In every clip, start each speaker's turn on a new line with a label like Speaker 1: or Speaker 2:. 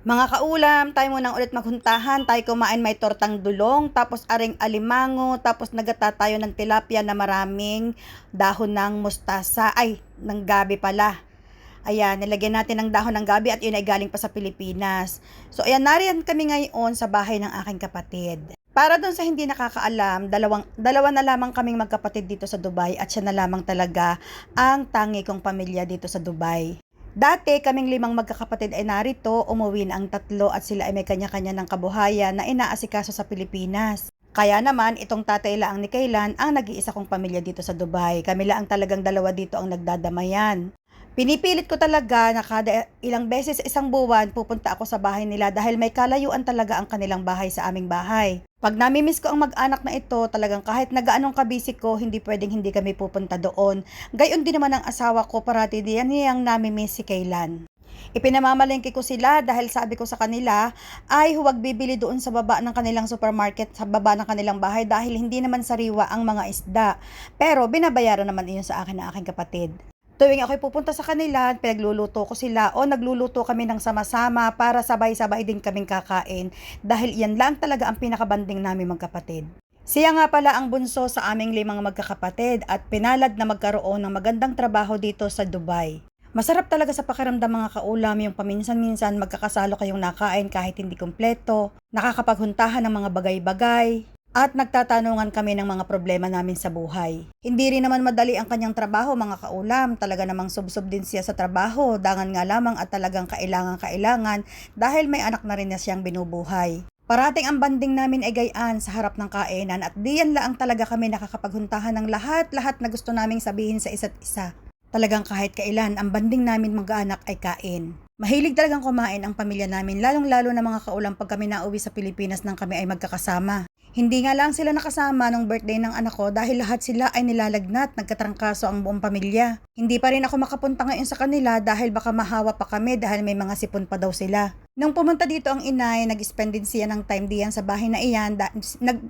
Speaker 1: Mga kaulam, tayo munang ulit maghuntahan, tayo kumain may tortang dulong, tapos aring alimango, tapos nagata tayo ng tilapia na maraming dahon ng mustasa, ng gabi pala. Ayan, nilagyan natin ng dahon ng gabi at yun ay galing pa sa Pilipinas. So ayan, nariyan kami ngayon sa bahay ng aking kapatid. Para doon sa hindi nakakaalam, dalawa na lamang kaming magkapatid dito sa Dubai at siya na lamang talaga ang tangi kong pamilya dito sa Dubai. Dati kaming 5 magkakapatid ay narito, umuwi na ang 3 at sila ay may kanya-kanya ng kabuhayan na inaasikaso sa Pilipinas. Kaya naman, itong tatay lang ni Kailan ang nag-iisa kong pamilya dito sa Dubai. Kami lang ang talagang dalawa dito ang nagdadamayan. Pinipilit ko talaga na kada ilang beses sa isang buwan pupunta ako sa bahay nila dahil may kalayuan talaga ang kanilang bahay sa aming bahay. Pag namimiss ko ang mag-anak na ito, talagang kahit nagaanong kabisik ko, hindi pwedeng hindi kami pupunta doon. Gayon din naman ang asawa ko, parati diyan niyang namimiss si Kailan. Ipinamamalengke ko sila dahil sabi ko sa kanila ay huwag bibili doon sa baba ng kanilang supermarket, sa baba ng kanilang bahay dahil hindi naman sariwa ang mga isda. Pero binabayaran naman iyon sa akin ng aking kapatid. Tuwing ako'y pupunta sa kanila, pinagluluto ko sila o nagluluto kami ng sama-sama para sabay-sabay din kaming kakain dahil iyan lang talaga ang pinakabanding namin magkapatid. Siya nga pala ang bunso sa aming 5 magkakapatid at pinalad na magkaroon ng magandang trabaho dito sa Dubai. Masarap talaga sa pakiramdam mga kaulam yung paminsan-minsan magkakasalo kayong nakain kahit hindi kumpleto, nakakapaghuntahan ng mga bagay-bagay, at nagtatanungan kami ng mga problema namin sa buhay. Hindi rin naman madali ang kanyang trabaho mga kaulam, talaga namang subsob din siya sa trabaho, dangan nga lamang at talagang kailangan dahil may anak na rin na siyang binubuhay. Parating ang banding namin ay gayaan sa harap ng kainan at diyan lang talaga kami nakakapaghuntahan ng lahat na gusto naming sabihin sa isa't isa. Talagang kahit kailan ang banding namin mag-anak ay kain. Mahilig talagang kumain ang pamilya namin, lalong-lalo na mga kaulam pag kami nauwi sa Pilipinas nang kami ay magkakasama. Hindi nga lang sila nakasama nung birthday ng anak ko dahil lahat sila ay nilalagnat, nagkatrangkaso ang buong pamilya. Hindi pa rin ako makapunta ngayon sa kanila dahil baka mahawa pa kami dahil may mga sipon pa daw sila. Nung pumunta dito ang inay, nag-spend din siya ng time diyan sa bahay na iyan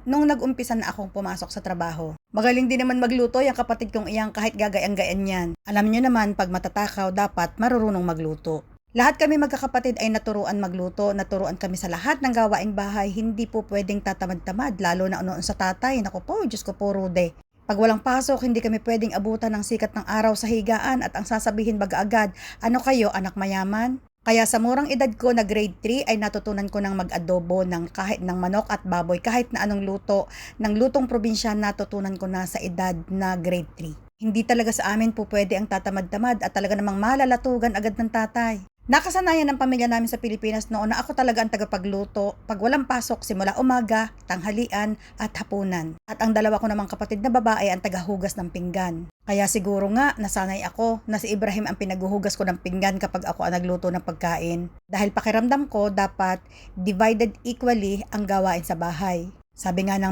Speaker 1: nung nag-umpisa na akong pumasok sa trabaho. Magaling din naman magluto yung kapatid kong iyang kahit gagayang-gayan yan. Alam niyo naman pag matatakaw dapat marurunong magluto. Lahat kami magkakapatid ay naturuan magluto, naturuan kami sa lahat ng gawaing bahay, hindi po pwedeng tatamad-tamad, lalo na noon sa tatay, naku po, Diyos ko po rude. Pag walang pasok, hindi kami pwedeng abutan ng sikat ng araw sa higaan at ang sasabihin baga-agad, ano kayo, anak mayaman? Kaya sa murang edad ko na grade 3 ay natutunan ko ng mag-adobo ng kahit ng manok at baboy, kahit na anong luto, ng lutong probinsya natutunan ko na sa edad na grade 3. Hindi talaga sa amin po pwede ang tatamad-tamad at talaga namang malalatugan agad ng tatay. Nakasanayan ng pamilya namin sa Pilipinas noon na ako talaga ang tagapagluto pag walang pasok simula umaga, tanghalian at hapunan. At ang dalawa ko namang kapatid na babae ang tagahugas ng pinggan. Kaya siguro nga nasanay ako na si Ibrahim ang pinaghuhugas ko ng pinggan kapag ako ang nagluto ng pagkain. Dahil pakiramdam ko dapat divided equally ang gawain sa bahay. Sabi nga ng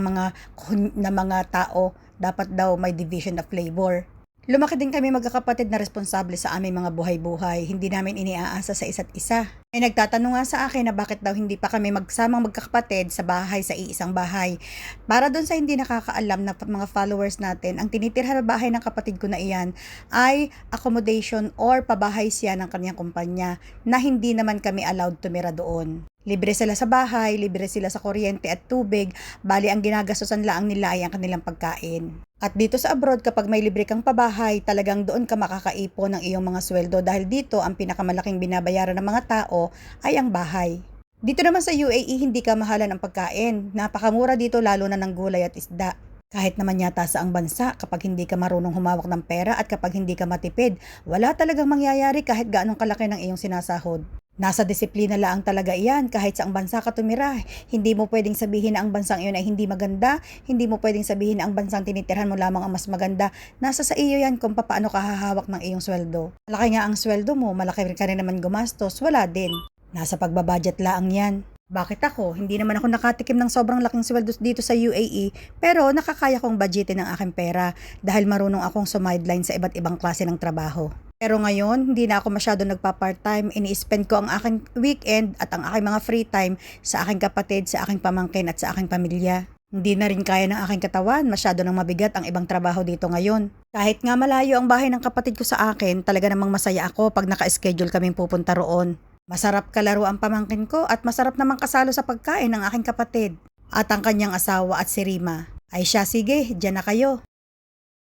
Speaker 1: mga tao, dapat daw may division of labor. Lumaki din kami magkakapatid na responsable sa aming mga buhay-buhay. Hindi namin iniaasa sa isa't isa. May nagtatanong nga sa akin na bakit daw hindi pa kami magsamang magkakapatid sa bahay sa iisang bahay. Para doon sa hindi nakakaalam na mga followers natin, ang tinitirhan na bahay ng kapatid ko na iyan ay accommodation or pabahay siya ng kanyang kumpanya na hindi naman kami allowed tumira doon. Libre sila sa bahay, libre sila sa kuryente at tubig, bali ang ginagastusan lang nila ay ang kanilang pagkain. At dito sa abroad, kapag may libre kang pabahay, talagang doon ka makakaipon ng iyong mga sweldo dahil dito ang pinakamalaking binabayaran ng mga tao ay ang bahay. Dito naman sa UAE, hindi ka mahalan ang pagkain. Napakamura dito lalo na ng gulay at isda. Kahit naman yata sa ang bansa, kapag hindi ka marunong humawak ng pera at kapag hindi ka matipid, wala talagang mangyayari kahit gaanong kalaki ng iyong sinasahod. Nasa disiplina lang talaga iyan kahit sa ang bansa ka tumira. Hindi mo pwedeng sabihin na ang bansang iyon ay hindi maganda. Hindi mo pwedeng sabihin na ang bansang tinitirhan mo lamang ang mas maganda. Nasa sa iyo yan kung paano ka hahawak ng iyong sweldo. Malaki nga ang sweldo mo, malaki ka rin naman gumastos, wala din. Nasa pagbabudget lang yan. Bakit ako? Hindi naman ako nakatikim ng sobrang laking sweldo dito sa UAE, pero nakakaya kong budgetin ang aking pera dahil marunong akong sumideline sa iba't ibang klase ng trabaho. Pero ngayon, hindi na ako masyado nagpa-part-time, ini-spend ko ang aking weekend at ang aking mga free time sa aking kapatid, sa aking pamangkin at sa aking pamilya. Hindi na rin kaya ng aking katawan, masyado nang mabigat ang ibang trabaho dito ngayon. Kahit nga malayo ang bahay ng kapatid ko sa akin, talaga namang masaya ako pag naka-schedule kaming pupunta roon. Masarap kalaro ang pamangkin ko at masarap namang kasalo sa pagkain ng aking kapatid at ang kanyang asawa at si Rima. Ay siya, sige, diyan na kayo.